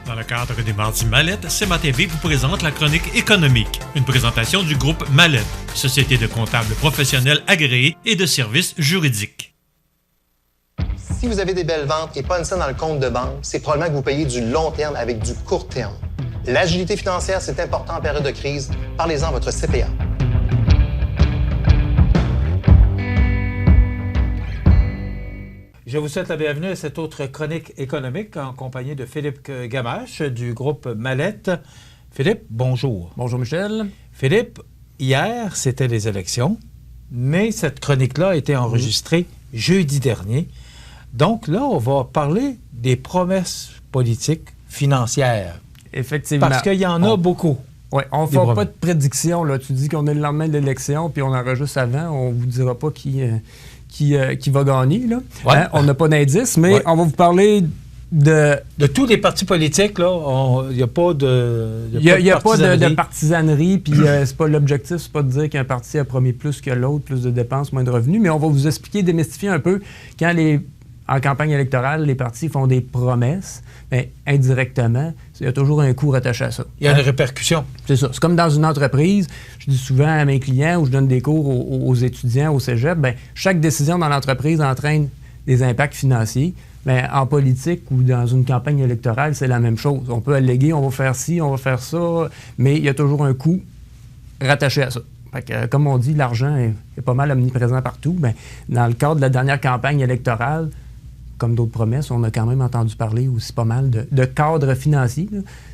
Dans le cadre des Mardis Mallette, CMA TV vous présente la chronique économique, une présentation du groupe Mallette, société de comptables professionnels agréés et de services juridiques. Si vous avez des belles ventes et pas une scène dans le compte de banque, c'est probablement que vous payez du long terme avec du court terme. L'agilité financière, c'est important en période de crise. Parlez-en à votre CPA. Je vous souhaite la bienvenue à cette autre chronique économique en compagnie de Philippe Gamache du groupe Mallette. Philippe, bonjour. Bonjour Michel. Philippe, hier, c'était les élections, mais cette chronique-là a été enregistrée jeudi dernier. Donc là, on va parler des promesses politiques financières. Effectivement. Parce qu'il y en a beaucoup. Oui, on ne fait pas de prédiction. Là. Tu dis qu'on est le lendemain de l'élection, puis on enregistre avant. On ne vous dira pas qui va gagner. Là. Ouais. Hein? On n'a pas d'indice, mais on va vous parler de tous les partis politiques. Il n'y a pas de Il n'y a pas de partisanerie, puis c'est pas l'objectif, c'est pas de dire qu'un parti a promis plus que l'autre, plus de dépenses, moins de revenus, mais on va vous expliquer, démystifier un peu quand en campagne électorale, les partis font des promesses, mais indirectement, il y a toujours un coût rattaché à ça. Il y a une répercussion. C'est ça. C'est comme dans une entreprise. Je dis souvent à mes clients ou je donne des cours aux étudiants au cégep, chaque décision dans l'entreprise entraîne des impacts financiers. Mais en politique ou dans une campagne électorale, c'est la même chose. On peut alléguer, on va faire ci, on va faire ça, mais il y a toujours un coût rattaché à ça. Fait que, comme on dit, l'argent est pas mal omniprésent partout. Dans le cadre de la dernière campagne électorale, comme d'autres promesses, on a quand même entendu parler aussi pas mal de cadres financiers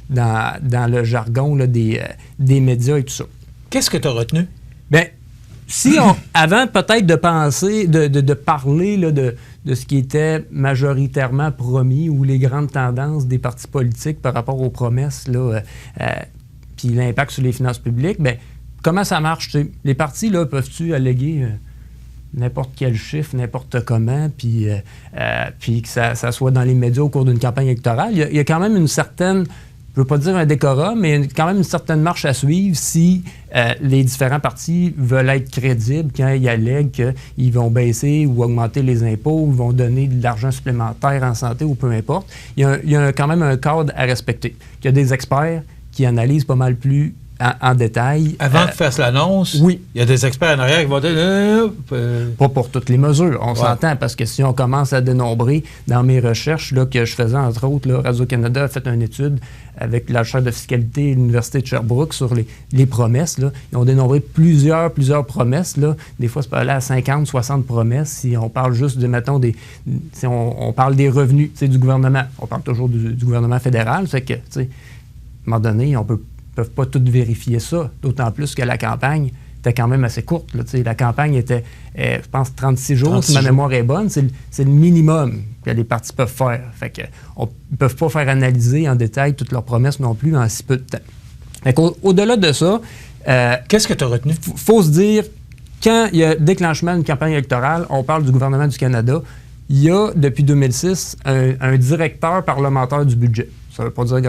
là, dans le jargon là, des médias et tout ça. Qu'est-ce que tu as retenu? Avant peut-être de penser, de parler là, de ce qui était majoritairement promis ou les grandes tendances des partis politiques par rapport aux promesses, puis l'impact sur les finances publiques, comment ça marche? Les partis là, peuvent-tu alléguer n'importe quel chiffre, n'importe comment, puis que ça soit dans les médias au cours d'une campagne électorale? Il y a quand même une certaine, je ne veux pas dire un décorum, mais quand même une certaine marche à suivre si les différents partis veulent être crédibles quand ils allèguent qu'ils vont baisser ou augmenter les impôts, ou vont donner de l'argent supplémentaire en santé ou peu importe. Il y a quand même un cadre à respecter. Il y a des experts qui analysent pas mal plus en détail. Avant de faire l'annonce, oui. Il y a des experts en arrière qui vont dire... Pas pour toutes les mesures, on s'entend, parce que si on commence à dénombrer, dans mes recherches là, que je faisais, entre autres, là, Radio-Canada a fait une étude avec la chaire de fiscalité et l'Université de Sherbrooke sur les promesses. Là. Ils ont dénombré plusieurs promesses. Là. Des fois, c'est pas aller à 50, 60 promesses. Si on parle juste de, mettons, si on parle des revenus du gouvernement, on parle toujours du gouvernement fédéral, fait que, à un moment donné, on peuvent pas toutes vérifier ça, d'autant plus que la campagne était quand même assez courte. Là, la campagne était, je pense, 36 jours, si ma mémoire est bonne. C'est le minimum que les partis peuvent faire. Fait que, ils ne peuvent pas faire analyser en détail toutes leurs promesses non plus en si peu de temps. Fait au-delà de ça... qu'est-ce que tu as retenu? Il faut se dire, quand il y a déclenchement d'une campagne électorale, on parle du gouvernement du Canada, il y a, depuis 2006, un directeur parlementaire du budget. Ça ne veut pas dire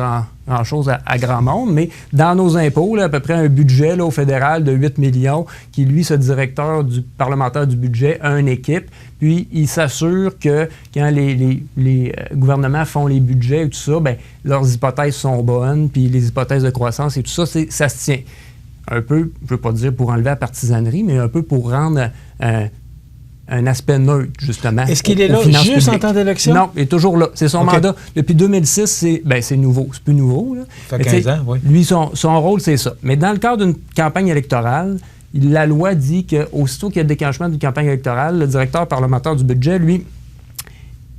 grand-chose à grand monde, mais dans nos impôts, là, à peu près un budget là, au fédéral de 8 millions, qui, lui, ce directeur parlementaire du budget, a une équipe, puis il s'assure que quand les gouvernements font les budgets et tout ça, leurs hypothèses sont bonnes, puis les hypothèses de croissance et tout ça, ça se tient. Un peu, je ne veux pas dire pour enlever la partisanerie, mais un peu pour rendre un aspect neutre, justement. Est-ce qu'il est là juste en temps d'élection? Non, il est toujours là. C'est son mandat. Depuis 2006, c'est nouveau. C'est plus nouveau. Là. Ça fait 15 ans, oui. Lui, son rôle, c'est ça. Mais dans le cadre d'une campagne électorale, la loi dit qu'aussitôt qu'il y a déclenchement d'une campagne électorale, le directeur parlementaire du budget, lui,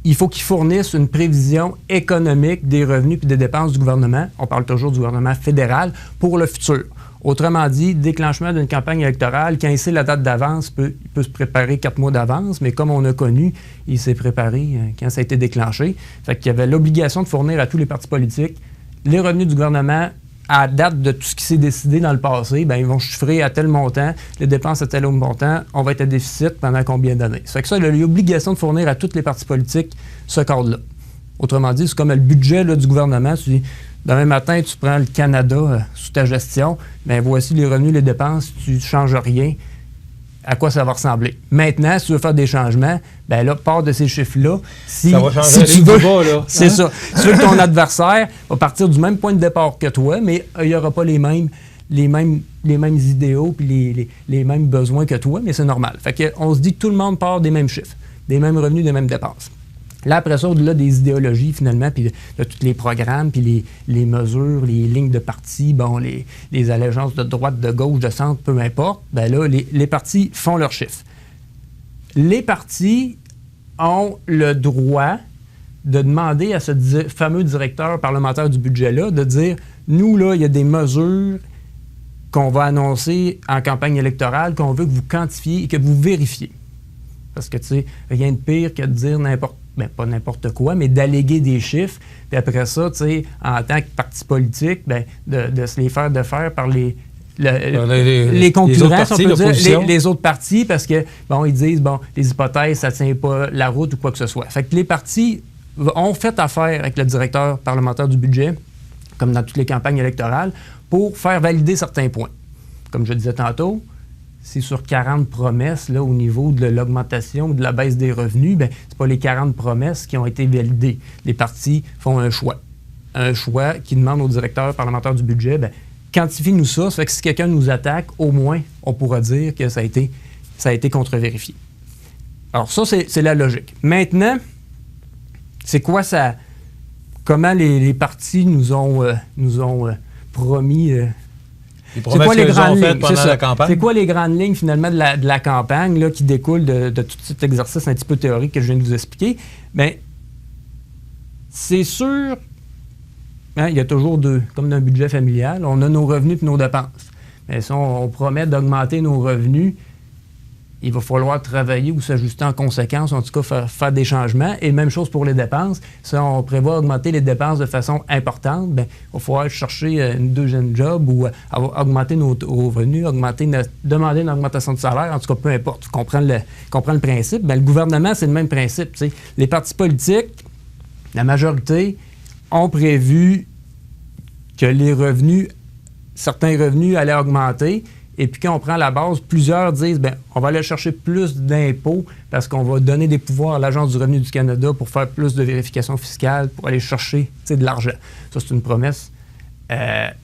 il faut qu'il fournisse une prévision économique des revenus et des dépenses du gouvernement. On parle toujours du gouvernement fédéral pour le futur. Autrement dit, déclenchement d'une campagne électorale, quand il sait la date d'avance, il peut se préparer 4 mois d'avance, mais comme on a connu, il s'est préparé quand ça a été déclenché. Fait qu'il y avait l'obligation de fournir à tous les partis politiques les revenus du gouvernement à date de tout ce qui s'est décidé dans le passé. Ils vont chiffrer à tel montant, les dépenses à tel autre montant, on va être à déficit pendant combien d'années. Ça fait que ça, il a l'obligation de fournir à tous les partis politiques ce cadre-là. Autrement dit, c'est comme le budget là, du gouvernement. Tu dis, demain matin, tu prends le Canada sous ta gestion, voici les revenus, les dépenses, tu ne changes rien. à quoi ça va ressembler. Maintenant, si tu veux faire des changements, ben là, part de ces chiffres-là. Ça va changer si tu veux, du bas, là. c'est ça. Si tu veux que ton adversaire va partir du même point de départ que toi, mais il n'y aura pas les mêmes idéaux puis les mêmes besoins que toi, mais c'est normal. Fait qu'on se dit que tout le monde part des mêmes chiffres, des mêmes revenus, des mêmes dépenses. Là, après ça, au-delà des idéologies, finalement, puis de tous les programmes, puis les mesures, les lignes de parti, bon, les allégeances de droite, de gauche, de centre, peu importe, ben là, les partis font leurs chiffres. Les partis ont le droit de demander à ce fameux directeur parlementaire du budget-là de dire, nous, là, il y a des mesures qu'on va annoncer en campagne électorale, qu'on veut que vous quantifiez et que vous vérifiez. Parce que, tu sais, rien de pire que de dire pas n'importe quoi, mais d'alléguer des chiffres, puis après ça, tu sais, en tant que parti politique, de se les faire par les concurrents, on peut dire, les autres partis, parce que, bon, ils disent, bon, les hypothèses, ça ne tient pas la route ou quoi que ce soit. Fait que les partis ont fait affaire avec le directeur parlementaire du budget, comme dans toutes les campagnes électorales, pour faire valider certains points. Comme je disais tantôt, c'est sur 40 promesses là, au niveau de l'augmentation ou de la baisse des revenus, bien, c'est pas les 40 promesses qui ont été validées. Les partis font un choix. Un choix qui demande au directeur parlementaire du budget, bien, quantifie-nous ça. Ça fait que si quelqu'un nous attaque, au moins, on pourra dire que ça a été contre-vérifié. Alors ça, c'est la logique. Maintenant, c'est quoi ça... Comment les partis nous ont promis... C'est quoi les grandes lignes pendant la campagne? C'est quoi les grandes lignes, finalement, de la campagne là, qui découlent de tout cet exercice un petit peu théorique que je viens de vous expliquer? Bien, c'est sûr, hein, il y a toujours deux, comme dans un budget familial, on a nos revenus et nos dépenses. Mais si on promet d'augmenter nos revenus, il va falloir travailler ou s'ajuster en conséquence, en tout cas faire des changements. Et même chose pour les dépenses. Si on prévoit augmenter les dépenses de façon importante, bien, il va falloir chercher une deuxième job ou augmenter nos revenus, demander une augmentation de salaire, en tout cas, peu importe. Vous comprenez le principe. Bien, le gouvernement, c'est le même principe. T'sais. Les partis politiques, la majorité, ont prévu que certains revenus allaient augmenter. Et puis, quand on prend la base, plusieurs disent, bien, on va aller chercher plus d'impôts parce qu'on va donner des pouvoirs à l'Agence du revenu du Canada pour faire plus de vérification fiscale, pour aller chercher de l'argent. Ça, c'est une promesse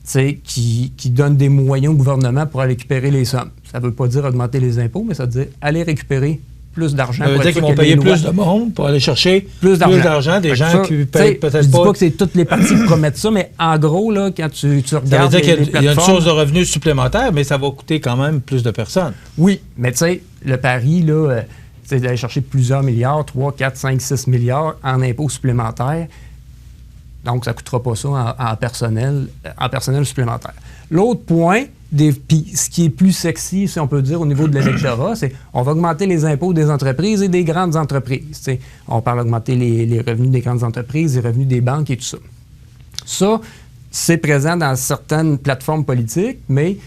qui donne des moyens au gouvernement pour aller récupérer les sommes. Ça ne veut pas dire augmenter les impôts, mais ça veut dire aller récupérer plus d'argent. Ça veut dire qu'ils vont payer plus de monde pour aller chercher plus d'argent, des gens qui payent peut-être pas. Je ne dis pas que c'est toutes les parties qui promettent ça, mais en gros, là, quand tu regardes ça veut dire qu'il y a une source de revenus supplémentaire, mais ça va coûter quand même plus de personnes. Oui, mais tu sais, le pari, là, c'est d'aller chercher plusieurs milliards, 3, 4, 5, 6 milliards en impôts supplémentaires. Donc, ça ne coûtera pas ça en personnel supplémentaire. L'autre point, puis ce qui est plus sexy, si on peut dire, au niveau de l'électorat, c'est qu'on va augmenter les impôts des entreprises et des grandes entreprises. T'sais, on parle d'augmenter les revenus des grandes entreprises, les revenus des banques et tout ça. Ça, c'est présent dans certaines plateformes politiques, mais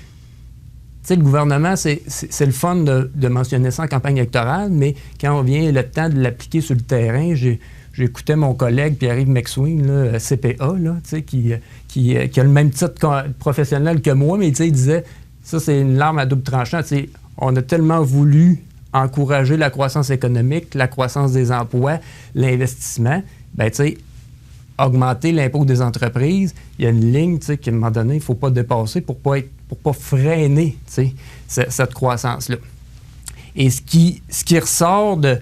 le gouvernement, c'est le fun de mentionner ça en campagne électorale, mais quand on vient le temps de l'appliquer sur le terrain, j'écoutais mon collègue Pierre-Yves McSween, là, CPA, là, qui a le même titre professionnel que moi, mais il disait, ça c'est une larme à double tranchant. On a tellement voulu encourager la croissance économique, la croissance des emplois, l'investissement, augmenter l'impôt des entreprises, il y a une ligne qu'à un moment donné, il ne faut pas dépasser pour pas freiner cette croissance-là. Et ce qui ressort de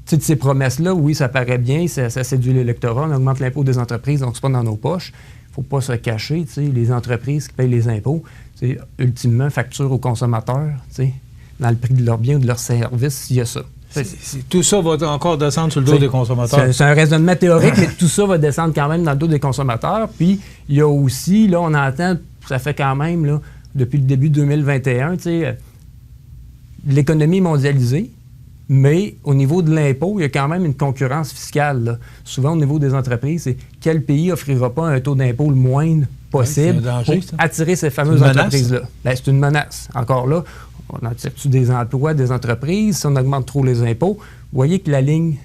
ces promesses-là, oui, ça paraît bien, ça séduit l'électorat, on augmente l'impôt des entreprises, donc c'est pas dans nos poches. Il ne faut pas se cacher, les entreprises qui payent les impôts, ultimement, facturent aux consommateurs, dans le prix de leurs biens ou de leurs services, il y a ça. Tout ça va encore descendre sur le dos des consommateurs. C'est un raisonnement théorique, mais tout ça va descendre quand même dans le dos des consommateurs. Puis, il y a aussi, là, on entend, ça fait quand même, là, depuis le début 2021, l'économie mondialisée. Mais au niveau de l'impôt, il y a quand même une concurrence fiscale. Là. Souvent, au niveau des entreprises, c'est quel pays n'offrira pas un taux d'impôt le moindre possible pour attirer ces fameuses entreprises-là. Bien, c'est une menace. Encore là, on attire-tu des emplois, des entreprises? Si on augmente trop les impôts, vous voyez que la ligne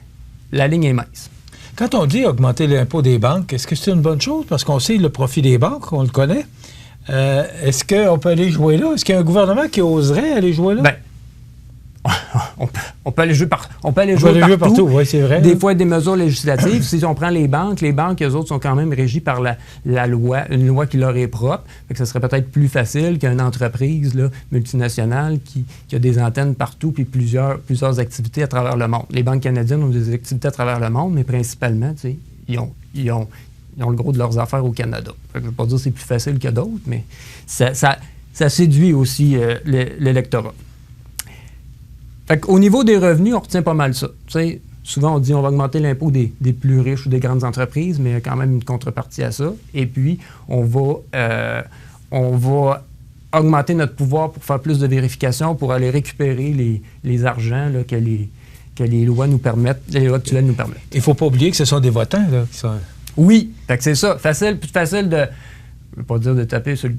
est mince. Quand on dit augmenter l'impôt des banques, est-ce que c'est une bonne chose? Parce qu'on sait le profit des banques, on le connaît. Est-ce qu'on peut aller jouer là? Est-ce qu'il y a un gouvernement qui oserait aller jouer là? Bien, On peut aller jouer partout. Oui, c'est vrai. Des fois, des mesures législatives. Si on prend les banques, eux autres, sont quand même régies par la loi, une loi qui leur est propre. Fait que ce serait peut-être plus facile qu'une entreprise là, multinationale qui a des antennes partout puis plusieurs activités à travers le monde. Les banques canadiennes ont des activités à travers le monde, mais principalement, tu sais, ils ont le gros de leurs affaires au Canada. Fait que je ne veux pas dire que c'est plus facile que d'autres, mais ça séduit aussi l'électorat. Fait qu'au niveau des revenus, on retient pas mal ça. T'sais, souvent, on dit qu'on va augmenter l'impôt des plus riches ou des grandes entreprises, mais il y a quand même une contrepartie à ça. Et puis, on va augmenter notre pouvoir pour faire plus de vérifications, pour aller récupérer les argents là, que les lois nous permettent, les lois actuelles nous permettent. Il ne faut pas oublier que ce sont des votants, là, qui sont... Oui, fait que c'est ça. Plus facile de... Je ne veux pas dire de taper sur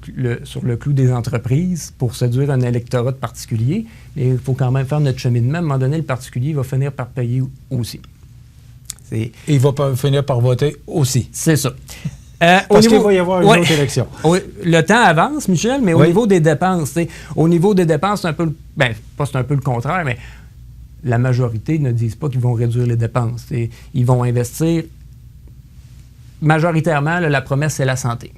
le clou des entreprises pour séduire un électorat de particulier, mais il faut quand même faire notre cheminement. À un moment donné, le particulier va finir par payer aussi. Et il va finir par voter aussi. C'est ça. Parce qu'il va y avoir une autre élection. Le temps avance, Michel, mais au niveau des dépenses, c'est un peu... c'est un peu le contraire, mais la majorité ne disent pas qu'ils vont réduire les dépenses. Ils vont investir... Majoritairement, la promesse, c'est la santé.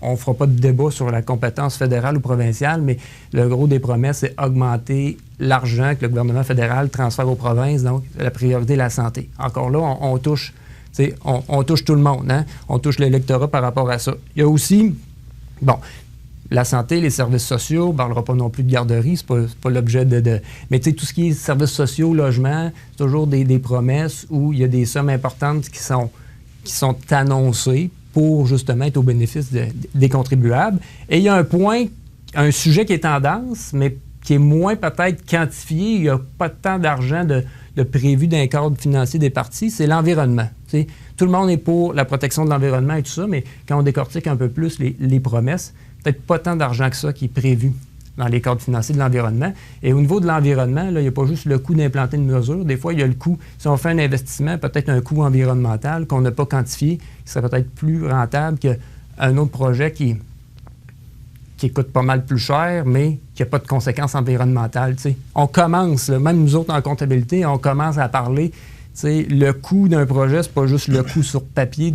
On ne fera pas de débat sur la compétence fédérale ou provinciale, mais le gros des promesses, c'est augmenter l'argent que le gouvernement fédéral transfère aux provinces, donc la priorité, la santé. Encore là, on touche tout le monde, hein? On touche l'électorat par rapport à ça. Il y a aussi, la santé, les services sociaux, on ne parlera pas non plus de garderie, c'est pas l'objet de... Mais tu sais, tout ce qui est services sociaux, logement, c'est toujours des promesses où il y a des sommes importantes qui sont annoncées pour justement être au bénéfice des contribuables. Et il y a un sujet qui est tendance, mais qui est moins peut-être quantifié. Il n'y a pas tant d'argent de prévu dans le cadre financier des partis, c'est l'environnement. T'sais, tout le monde est pour la protection de l'environnement et tout ça, mais quand on décortique un peu plus les promesses, peut-être pas tant d'argent que ça qui est prévu dans les cadres financiers de l'environnement. Et au niveau de l'environnement, là, il n'y a pas juste le coût d'implanter une mesure. Des fois, il y a le coût, si on fait un investissement, peut-être un coût environnemental qu'on n'a pas quantifié, qui serait peut-être plus rentable qu'un autre projet qui coûte pas mal plus cher, mais qui n'a pas de conséquences environnementales. T'sais. On commence, là, même nous autres en comptabilité, on commence à parler, le coût d'un projet, c'est pas juste le coût sur papier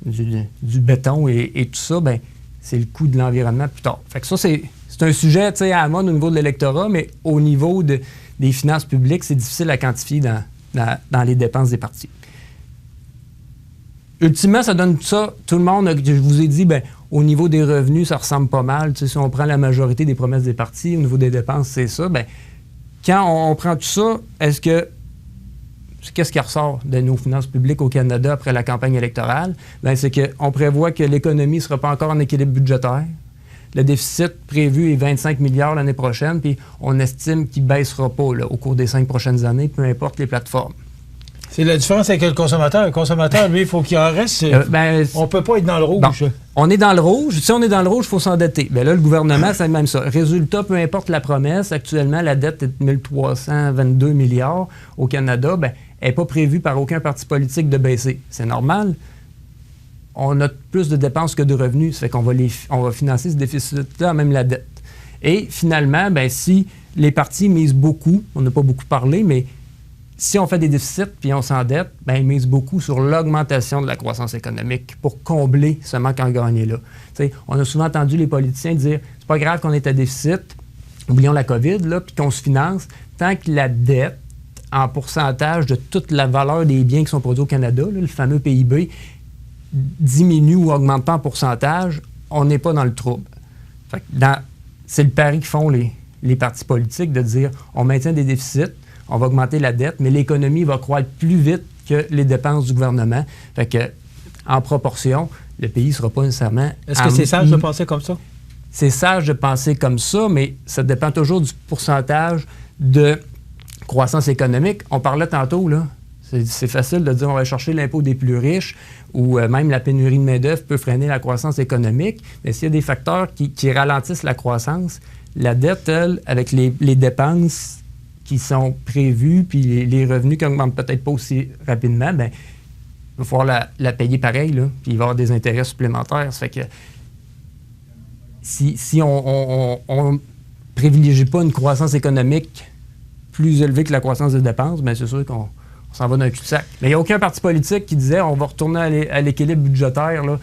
du béton et tout ça, c'est le coût de l'environnement plus tard. Fait que ça, c'est un sujet à la mode au niveau de l'électorat, mais au niveau des finances publiques, c'est difficile à quantifier dans les dépenses des partis. Ultimement, ça donne ça. Tout le monde, je vous ai dit, au niveau des revenus, ça ressemble pas mal. Si on prend la majorité des promesses des partis, au niveau des dépenses, c'est ça. Quand on prend tout ça, qu'est-ce qui ressort de nos finances publiques au Canada après la campagne électorale? C'est qu'on prévoit que l'économie ne sera pas encore en équilibre budgétaire. Le déficit prévu est 25 milliards l'année prochaine, puis on estime qu'il ne baissera pas là, au cours des 5 prochaines années, peu importe les plateformes. C'est la différence avec le consommateur. Le consommateur, lui, il faut qu'il en reste. On ne peut pas être dans le rouge. Bon, on est dans le rouge. Si on est dans le rouge, il faut s'endetter. Là, le gouvernement, c'est même ça. Résultat, peu importe la promesse, actuellement, la dette est de 1322 milliards au Canada. Elle n'est pas prévue par aucun parti politique de baisser. C'est normal. On a plus de dépenses que de revenus. Ça fait qu'on va financer ce déficit-là, même la dette. Et finalement, si les partis misent beaucoup, on n'a pas beaucoup parlé, mais si on fait des déficits puis on s'endette, ils misent beaucoup sur l'augmentation de la croissance économique pour combler ce manque à gagner-là. On a souvent entendu les politiciens dire « c'est pas grave qu'on est à déficit, oublions la COVID, puis qu'on se finance, tant que la dette, en pourcentage de toute la valeur des biens qui sont produits au Canada, le fameux PIB, diminue ou augmente pas en pourcentage, on n'est pas dans le trouble. » C'est le pari que font les partis politiques de dire on maintient des déficits, on va augmenter la dette, mais l'économie va croître plus vite que les dépenses du gouvernement. Fait que, en proportion, le pays ne sera pas nécessairement... Est-ce que c'est sage de penser comme ça? C'est sage de penser comme ça, mais ça dépend toujours du pourcentage de croissance économique. On parlait tantôt, là. C'est facile de dire on va chercher l'impôt des plus riches ou même la pénurie de main-d'œuvre peut freiner la croissance économique. Mais s'il y a des facteurs qui ralentissent la croissance, la dette, elle, avec les dépenses qui sont prévues puis les revenus qui n'augmentent peut-être pas aussi rapidement, il va falloir la payer pareil, là, puis il va y avoir des intérêts supplémentaires. Ça fait que si on ne privilégie pas une croissance économique plus élevé que la croissance des dépenses, bien c'est sûr qu'on s'en va d'un cul-de-sac. Mais il n'y a aucun parti politique qui disait on va retourner à l'équilibre budgétaire là,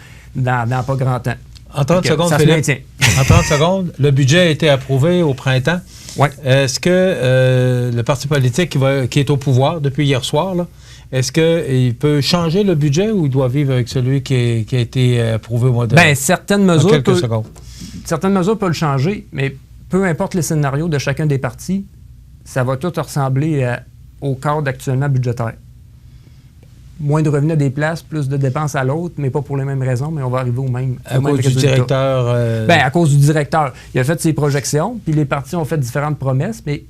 dans pas grand temps. En 30 secondes, ça Philippe, se maintient. en 30 secondes, le budget a été approuvé au printemps. Oui. Est-ce que le parti politique qui est au pouvoir depuis hier soir, là, est-ce qu'il peut changer le budget ou il doit vivre avec celui qui a été approuvé au mois de certaines mesures quelques secondes? Certaines mesures peuvent le changer, mais peu importe les scénarios de chacun des partis, ça va tout ressembler au cadre actuellement budgétaire. Moins de revenus à des places, plus de dépenses à l'autre, mais pas pour les mêmes raisons, mais on va arriver au même À cause du directeur... à cause du directeur. Il a fait ses projections, puis les partis ont fait différentes promesses, mais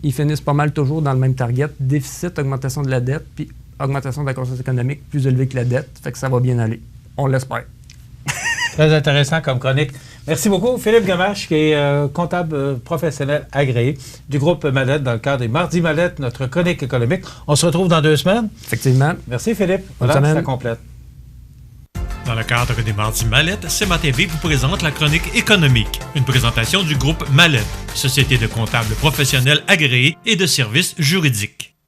ils finissent pas mal toujours dans le même target. Déficit, augmentation de la dette, puis augmentation de la croissance économique plus élevée que la dette. Fait que ça va bien aller. On l'espère. Très intéressant comme chronique. Merci beaucoup. Philippe Gamache, qui est comptable professionnel agréé du groupe Mallette dans le cadre des Mardis Mallette, notre chronique économique. On se retrouve dans 2 semaines. Effectivement. Merci Philippe. Bonne Voilà, semaine. ça complète. Dans le cadre des Mardis Mallette, CMA-TV vous présente la chronique économique, une présentation du groupe Mallette, société de comptables professionnels agréés et de services juridiques.